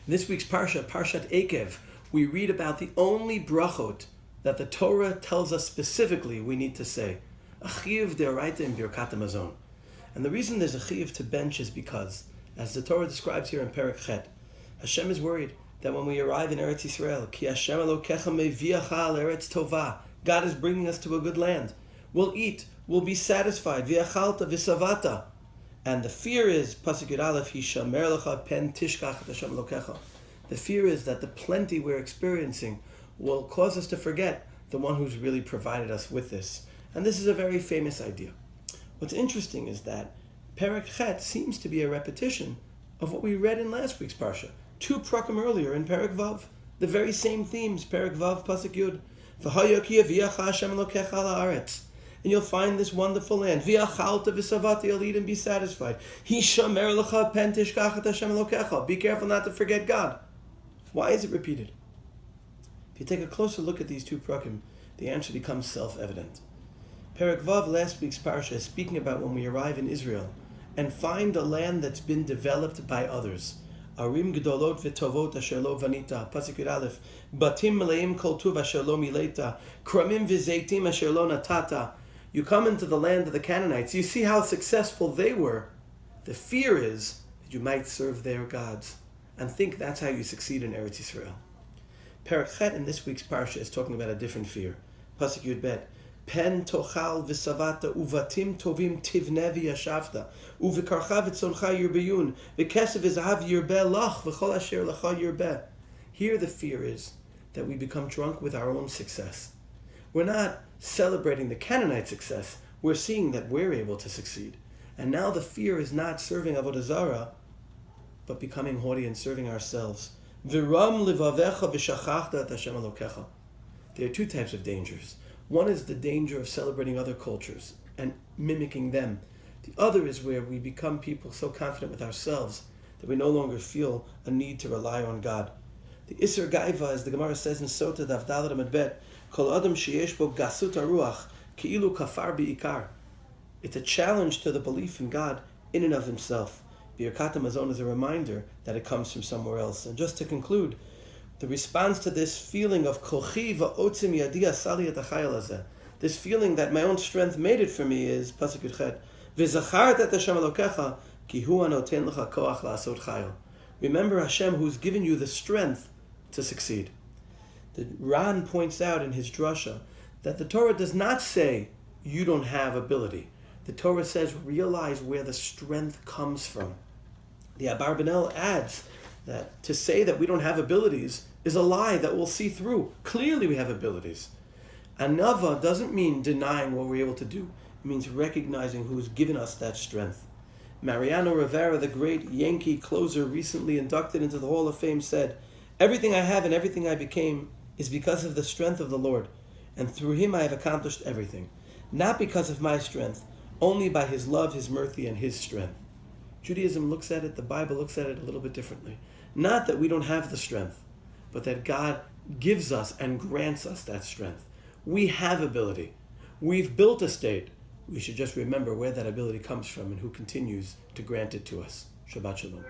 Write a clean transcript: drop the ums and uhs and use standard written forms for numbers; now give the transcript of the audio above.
In this week's Parashat Eikev, we read about the only brachot that the Torah tells us specifically we need to say. A chiyuv deoraita in birkat hamazon. And the reason there's a chiyuv to bench is because, as the Torah describes here in Perek Chet, Hashem is worried that when we arrive in Eretz Yisrael, ki Hashem Elokecha meviacha al Eretz Tova, God is bringing us to a good land. We'll eat, we'll be satisfied, viachalta visavata. And the fear is, Pasuk Yud Aleph, Hishamer lecha pen tishkach et Hashem Elokecha. The fear is that the plenty we're experiencing will cause us to forget the one who's really provided us with this. And this is a very famous idea. What's interesting is that Perek Chet seems to be a repetition of what we read in last week's Parsha. 2 prakim earlier in Perek Vav. The very same themes, Perek Vav, Pasuk Yud. V'haya ki yaviacha Hashem Elokecha al haaretz. And you'll find this wonderful land. V'yachalta v'savata, you'll eat and be satisfied. Hishamer lecha pen tishkach et Hashem Elokecha. Be careful not to forget God. Why is it repeated? If you take a closer look at these 2 prakim, the answer becomes self-evident. Perek Vav, last week's parsha, is speaking about when we arrive in Israel and find a land that's been developed by others. Arim gedolot v'tovot asher lo vanita, Pasuk Yud Aleph, batim meleim kol tuv asher lo mileta, kramim v'zeitim asher lo natata. You come into the land of the Canaanites, you see how successful they were. The fear is that you might serve their gods and think that's how you succeed in Eretz Yisrael. Perek Chet in this week's parsha is talking about a different fear. Pasuk Yud Bet. Pen tochal v'savata uvatim tovim tivne v'yashavta uvikarcha v'tzoncha yirbeyun v'kesev v'zahav yirbeh lach v'chol asher lacha yirbeh. Here the fear is that we become drunk with our own success. We're not celebrating the Canaanite success. We're seeing that we're able to succeed. And now the fear is not serving Avodah Zarah, but becoming haughty and serving ourselves. V'ram livavecha v'shachachta et Hashem Elokecha. There are 2 types of dangers. One is the danger of celebrating other cultures and mimicking them. The other is where we become people so confident with ourselves that we no longer feel a need to rely on God. The Isser Gaiva, as the Gemara says in Sota Daf Daled Amud Bet, Kol Adam sheyesh bo gasut haruach ki'ilu kafar bi'ikar. It's a challenge to the belief in God in and of himself. Birkat hamazon is a reminder that it comes from somewhere else. And just to conclude, the response to this feeling of kochi va'otzim yadi asali et hachayil hazeh, this feeling that my own strength made it for me, is Pasuk Yud Chet, v'zachart et Hashem Elokecha ki hu anoten lecha koach la'asot chayil. Remember Hashem, who's given you the strength to succeed. The Ran points out in his drasha that the Torah does not say you don't have ability. The Torah says realize where the strength comes from. The Abarbanel adds that to say that we don't have abilities is a lie that we'll see through. Clearly we have abilities. Anava doesn't mean denying what we're able to do. It means recognizing who's given us that strength. Mariano Rivera, the great Yankee closer recently inducted into the Hall of Fame, said, "Everything I have and everything I became is because of the strength of the Lord, and through him I have accomplished everything. Not because of my strength, only by his love, his mercy, and his strength." Judaism looks at it, the Bible looks at it a little bit differently. Not that we don't have the strength, but that God gives us and grants us that strength. We have ability. We've built a state. We should just remember where that ability comes from and who continues to grant it to us. Shabbat Shalom.